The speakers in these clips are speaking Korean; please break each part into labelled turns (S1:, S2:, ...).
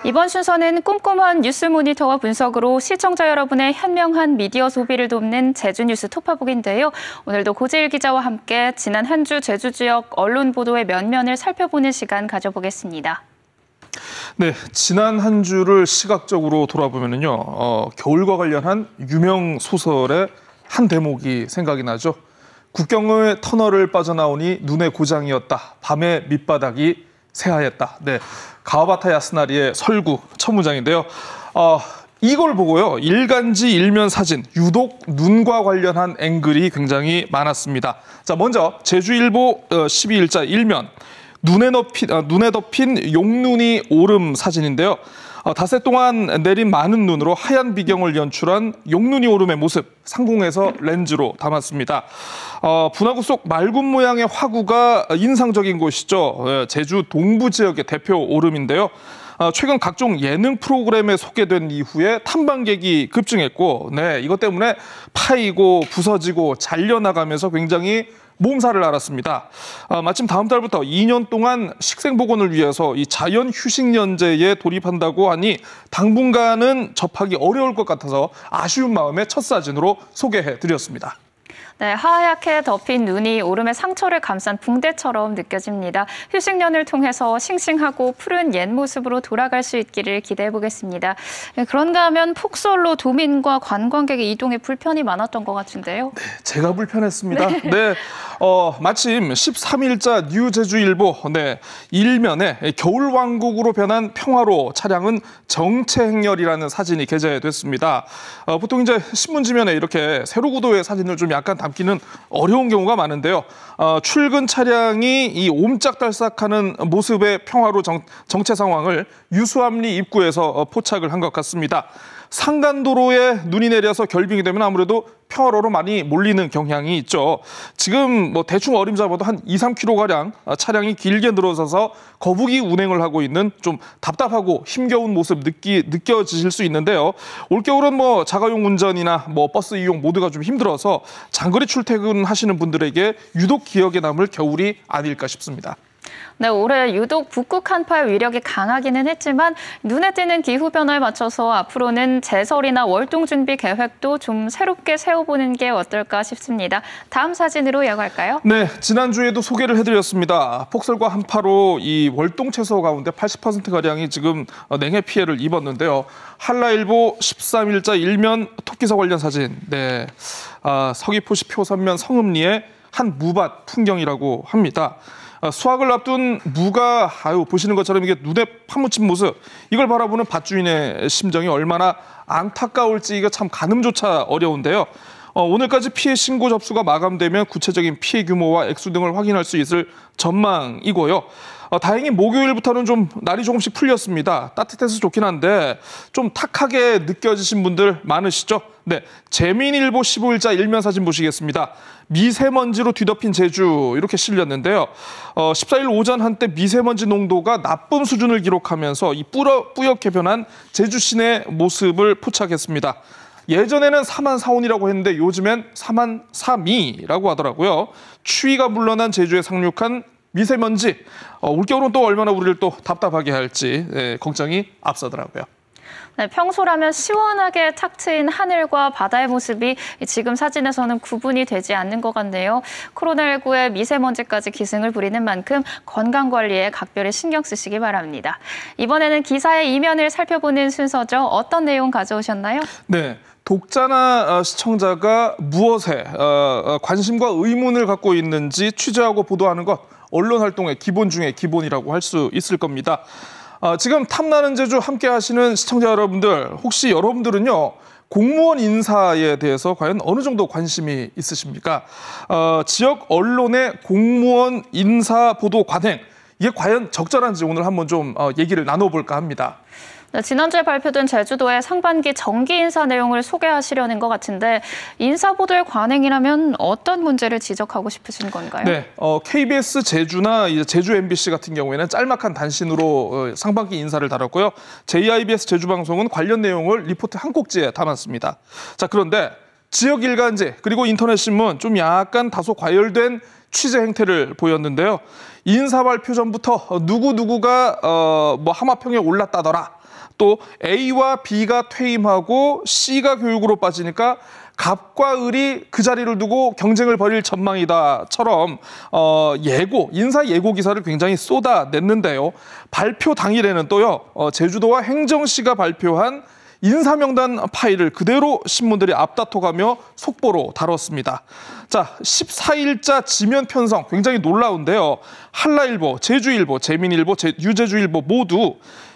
S1: 이번 순서는 꼼꼼한 뉴스 모니터와 분석으로 시청자 여러분의 현명한 미디어 소비를 돕는 제주 뉴스 톱파북인데요. 오늘도 고재일 기자와 함께 지난 한 주 제주 지역 언론 보도의 면면을 살펴보는 시간 가져보겠습니다.
S2: 네, 지난 한 주를 시각적으로 돌아보면요, 겨울과 관련한 유명 소설의 한 대목이 생각이 나죠. 국경의 터널을 빠져나오니 눈의 고장이었다. 밤의 밑바닥이 새하였다. 네, 가와바타 야스나리의 설구 첫 문장인데요. 이걸 보고요, 일간지 일면 사진, 유독 눈과 관련한 앵글이 굉장히 많았습니다. 자, 먼저 제주일보 12일자 일면, 눈에 덮인 용눈이 오름 사진인데요. 닷새 동안 내린 많은 눈으로 하얀 비경을 연출한 용눈이 오름의 모습, 상공에서 렌즈로 담았습니다. 분화구 속 맑은 모양의 화구가 인상적인 곳이죠. 제주 동부 지역의 대표 오름인데요. 최근 각종 예능 프로그램에 소개된 이후에 탐방객이 급증했고, 네, 이것 때문에 파이고 부서지고 잘려나가면서 굉장히 몸살을 앓았습니다. 마침 다음 달부터 2년 동안 식생복원을 위해서 이 자연 휴식 연재에 돌입한다고 하니 당분간은 접하기 어려울 것 같아서 아쉬운 마음에 첫 사진으로 소개해드렸습니다.
S1: 네, 하얗게 덮인 눈이 오름의 상처를 감싼 붕대처럼 느껴집니다. 휴식년을 통해서 싱싱하고 푸른 옛 모습으로 돌아갈 수 있기를 기대해 보겠습니다. 그런가 하면 폭설로 도민과 관광객의 이동에 불편이 많았던 것 같은데요.
S2: 네, 제가 불편했습니다. 네, 마침 13일자 뉴제주일보 일면에 겨울왕국으로 변한 평화로 차량은 정체행렬이라는 사진이 게재됐습니다. 보통 이제 신문지면에 이렇게 세로구도의 사진을 좀 약간 담기는 어려운 경우가 많은데요. 출근 차량이 이 옴짝달싹하는 모습의 평화로 정체 상황을 유수암리 입구에서 포착을 한 것 같습니다. 상간도로에 눈이 내려서 결빙이 되면 아무래도 평화로로 많이 몰리는 경향이 있죠. 지금 대충 어림잡아도 한 2-3km가량 차량이 길게 늘어서서 거북이 운행을 하고 있는 좀 답답하고 힘겨운 모습 느껴지실 수 있는데요. 올겨울은 자가용 운전이나 버스 이용 모두가 좀 힘들어서 장거리 출퇴근하시는 분들에게 유독 기억에 남을 겨울이 아닐까 싶습니다.
S1: 네, 올해 유독 북극 한파의 위력이 강하기는 했지만 눈에 띄는 기후 변화에 맞춰서 앞으로는 제설이나 월동 준비 계획도 좀 새롭게 세워보는 게 어떨까 싶습니다. 다음 사진으로 이어갈까요?
S2: 네, 지난주에도 소개를 해드렸습니다. 폭설과 한파로 이 월동 채소 가운데 80%가량이 지금 냉해 피해를 입었는데요. 한라일보 13일자 일면 토끼사 관련 사진. 네, 서귀포시 표선면 성읍리의 한 무밭 풍경이라고 합니다. 수확을 앞둔 무가 보시는 것처럼 이게 눈에 파묻힌 모습, 이걸 바라보는 밭주인의 심정이 얼마나 안타까울지 이거 참 가늠조차 어려운데요. 오늘까지 피해 신고 접수가 마감되면 구체적인 피해 규모와 액수 등을 확인할 수 있을 전망이고요. 다행히 목요일부터는 좀 날이 조금씩 풀렸습니다. 따뜻해서 좋긴 한데 좀 탁하게 느껴지신 분들 많으시죠? 네, 재민일보 15일자 일면 사진 보시겠습니다. 미세먼지로 뒤덮인 제주 이렇게 실렸는데요. 14일 오전 한때 미세먼지 농도가 나쁨 수준을 기록하면서 이 뿌옇게 변한 제주 시내 모습을 포착했습니다. 예전에는 사만사온이라고 했는데 요즘엔 사만사미라고 하더라고요. 추위가 물러난 제주에 상륙한 미세먼지, 올겨울은 또 얼마나 우리를 또 답답하게 할지 걱정이 앞서더라고요.
S1: 네, 평소라면 시원하게 탁 트인 하늘과 바다의 모습이 지금 사진에서는 구분이 되지 않는 것 같네요. 코로나19에 미세먼지까지 기승을 부리는 만큼 건강관리에 각별히 신경 쓰시기 바랍니다. 이번에는 기사의 이면을 살펴보는 순서죠. 어떤 내용 가져오셨나요?
S2: 네. 독자나 시청자가 무엇에 관심과 의문을 갖고 있는지 취재하고 보도하는 것, 언론 활동의 기본 중에 기본이라고 할 수 있을 겁니다. 지금 탐나는 제주 함께 하시는 시청자 여러분들, 혹시 여러분들은요, 공무원 인사에 대해서 과연 어느 정도 관심이 있으십니까? 지역 언론의 공무원 인사 보도 관행, 이게 과연 적절한지 오늘 한번 좀 얘기를 나눠볼까 합니다.
S1: 네, 지난주에 발표된 제주도의 상반기 정기 인사 내용을 소개하시려는 것 같은데 인사보도의 관행이라면 어떤 문제를 지적하고 싶으신 건가요?
S2: 네, KBS 제주나 제주 MBC 같은 경우에는 짤막한 단신으로 상반기 인사를 다뤘고요. JIBS 제주방송은 관련 내용을 리포트 한 꼭지에 담았습니다. 자, 그런데 지역 일간지 그리고 인터넷 신문 좀 약간 다소 과열된 취재 행태를 보였는데요. 인사 발표 전부터 누구누구가 하마평에 올랐다더라. 또 A와 B가 퇴임하고 C가 교육으로 빠지니까 갑과 을이 그 자리를 두고 경쟁을 벌일 전망이다처럼 인사 예고 기사를 굉장히 쏟아냈는데요. 발표 당일에는 또요, 제주도와 행정시가 발표한 인사명단 파일을 그대로 신문들이 앞다퉈가며 속보로 다뤘습니다. 자, 14일자 지면 편성 굉장히 놀라운데요. 한라일보, 제주일보, 재민일보, 유제주일보 모두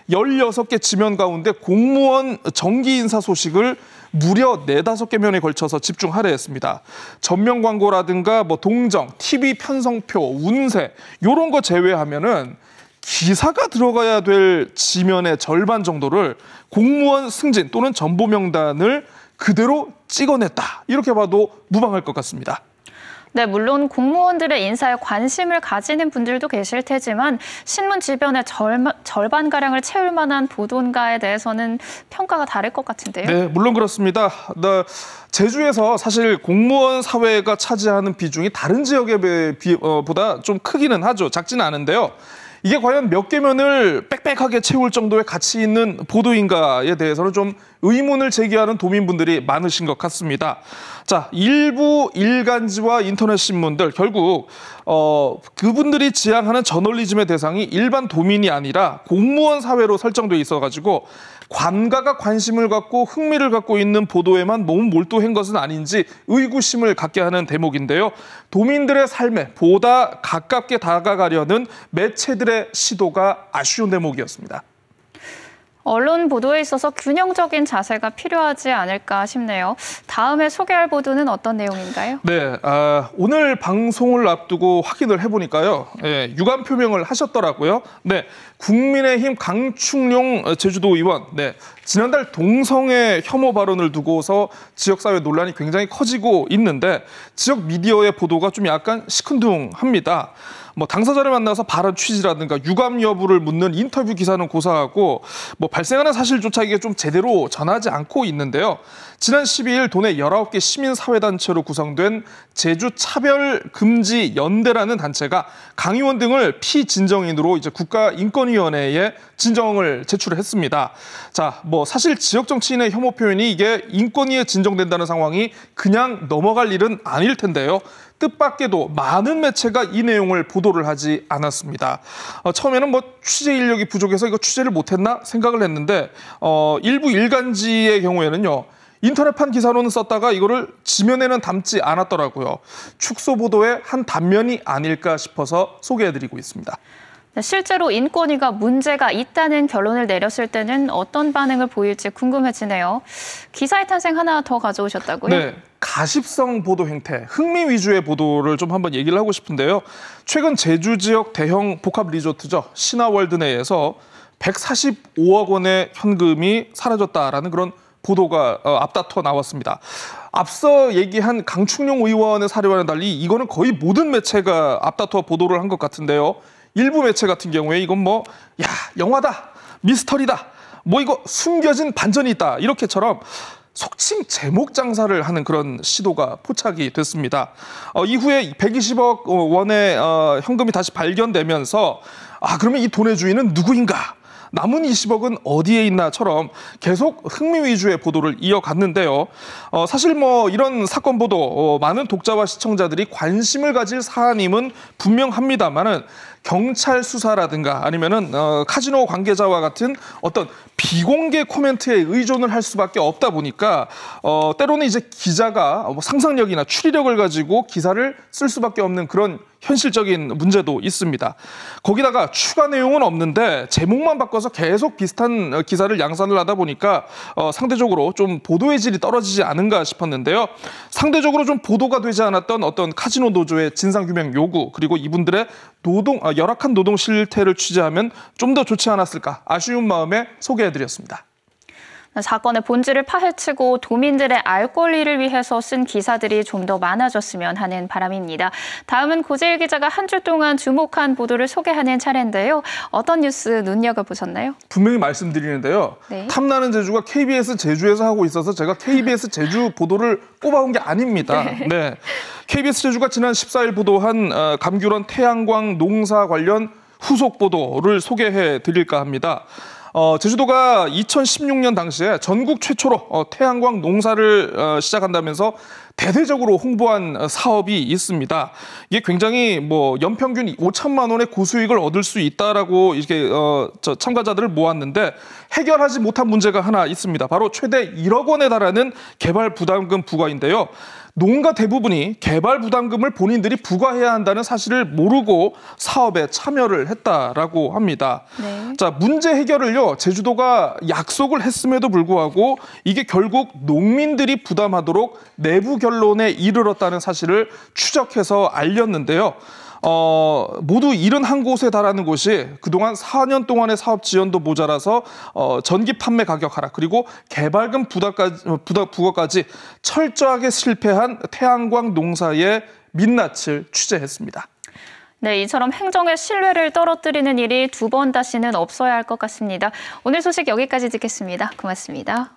S2: 16개 지면 가운데 공무원 정기 인사 소식을 무려 4-5개 면에 걸쳐서 집중하려 했습니다. 전면 광고라든가 동정, TV 편성표, 운세 이런 거 제외하면은 기사가 들어가야 될 지면의 절반 정도를 공무원 승진 또는 전보 명단을 그대로 찍어냈다. 이렇게 봐도 무방할 것 같습니다.
S1: 네, 물론 공무원들의 인사에 관심을 가지는 분들도 계실 테지만 신문 지변의 절반가량을 채울 만한 보도인가에 대해서는 평가가 다를 것 같은데요.
S2: 네, 물론 그렇습니다. 제주에서 사실 공무원 사회가 차지하는 비중이 다른 지역에 보다 좀 크기는 하죠. 작지는 않은데요. 이게 과연 몇 개면을 빽빽하게 채울 정도의 가치 있는 보도인가에 대해서는 좀 의문을 제기하는 도민분들이 많으신 것 같습니다. 자, 일부 일간지와 인터넷 신문들 결국 그분들이 지향하는 저널리즘의 대상이 일반 도민이 아니라 공무원 사회로 설정돼 있어가지고 관가가 관심을 갖고 흥미를 갖고 있는 보도에만 너무 몰두한 것은 아닌지 의구심을 갖게 하는 대목인데요. 도민들의 삶에 보다 가깝게 다가가려는 매체들의 시도가 아쉬운 대목이었습니다.
S1: 언론 보도에 있어서 균형적인 자세가 필요하지 않을까 싶네요. 다음에 소개할 보도는 어떤 내용인가요?
S2: 네, 오늘 방송을 앞두고 확인을 해보니까요. 유감 표명을 하셨더라고요. 네, 국민의힘 강충룡 제주도 의원. 네, 지난달 동성애 혐오 발언을 두고서 지역사회 논란이 굉장히 커지고 있는데 지역 미디어의 보도가 좀 약간 시큰둥합니다. 당사자를 만나서 발언 취지라든가 유감 여부를 묻는 인터뷰 기사는 고사하고 발생하는 사실조차 이게 좀 제대로 전하지 않고 있는데요. 지난 12일 도내 19개 시민사회단체로 구성된 제주차별금지연대라는 단체가 강 의원 등을 피진정인으로 이제 국가인권위원회에 진정을 제출했습니다. 자, 사실 지역 정치인의 혐오 표현이 이게 인권위에 진정된다는 상황이 그냥 넘어갈 일은 아닐 텐데요. 뜻밖에도 많은 매체가 이 내용을 보도를 하지 않았습니다. 처음에는 취재 인력이 부족해서 이거 취재를 못했나 생각을 했는데 일부 일간지의 경우에는요. 인터넷판 기사로는 썼다가 이거를 지면에는 담지 않았더라고요. 축소 보도의 한 단면이 아닐까 싶어서 소개해드리고 있습니다.
S1: 실제로 인권위가 문제가 있다는 결론을 내렸을 때는 어떤 반응을 보일지 궁금해지네요. 기사의 탄생 하나 더 가져오셨다고요?
S2: 네, 가십성 보도 행태, 흥미 위주의 보도를 좀 한번 얘기를 하고 싶은데요. 최근 제주 지역 대형 복합 리조트죠. 신화월드 내에서 145억 원의 현금이 사라졌다라는 그런 보도가 앞다퉈 나왔습니다. 앞서 얘기한 강충룡 의원의 사례와는 달리 이거는 거의 모든 매체가 앞다퉈 보도를 한 것 같은데요. 일부 매체 같은 경우에 이건 영화다, 미스터리다, 이거 숨겨진 반전이 있다 이렇게처럼 속칭 제목 장사를 하는 그런 시도가 포착이 됐습니다. 이후에 120억 원의 현금이 다시 발견되면서 그러면 이 돈의 주인은 누구인가? 남은 20억은 어디에 있나처럼 계속 흥미 위주의 보도를 이어갔는데요. 사실 이런 사건 보도 많은 독자와 시청자들이 관심을 가질 사안임은 분명합니다만은 경찰 수사라든가 아니면은 카지노 관계자와 같은 어떤 비공개 코멘트에 의존을 할 수밖에 없다 보니까 때로는 이제 기자가 상상력이나 추리력을 가지고 기사를 쓸 수밖에 없는 그런 현실적인 문제도 있습니다. 거기다가 추가 내용은 없는데 제목만 바꿔서 계속 비슷한 기사를 양산을 하다 보니까 상대적으로 좀 보도의 질이 떨어지지 않은가 싶었는데요. 상대적으로 좀 보도가 되지 않았던 어떤 카지노 노조의 진상규명 요구 그리고 이분들의 열악한 노동 실태를 취재하면 좀 더 좋지 않았을까 아쉬운 마음에 소개해드렸습니다.
S1: 사건의 본질을 파헤치고 도민들의 알 권리를 위해서 쓴 기사들이 좀 더 많아졌으면 하는 바람입니다. 다음은 고재일 기자가 한 주 동안 주목한 보도를 소개하는 차례인데요. 어떤 뉴스 눈여겨보셨나요?
S2: 분명히 말씀드리는데요.
S1: 네. 탐나는
S2: 제주가 KBS 제주에서 하고 있어서 제가 KBS 제주 보도를 꼽아온 게 아닙니다. 네. KBS 제주가 지난 14일 보도한 감귤원 태양광 농사 관련 후속 보도를 소개해 드릴까 합니다. 제주도가 2016년 당시에 전국 최초로 태양광 농사를 시작한다면서 대대적으로 홍보한 사업이 있습니다. 이게 굉장히 연평균 5천만 원의 고수익을 얻을 수 있다라고 이렇게 참가자들을 모았는데 해결하지 못한 문제가 하나 있습니다. 바로 최대 1억 원에 달하는 개발 부담금 부과인데요. 농가 대부분이 개발 부담금을 본인들이 부과해야 한다는 사실을 모르고 사업에 참여를 했다라고 합니다.
S1: 네.
S2: 자, 문제 해결을요, 제주도가 약속을 했음에도 불구하고 이게 결국 농민들이 부담하도록 내부 결론에 이르렀다는 사실을 추적해서 알렸는데요. 모두 71곳에 달하는 곳이 그동안 4년 동안의 사업 지원도 모자라서 전기 판매 가격 하락 그리고 개발금 부과까지 철저하게 실패한 태양광 농사의 민낯을 취재했습니다.
S1: 네, 이처럼 행정의 신뢰를 떨어뜨리는 일이 두 번 다시는 없어야 할 것 같습니다. 오늘 소식 여기까지 듣겠습니다. 고맙습니다.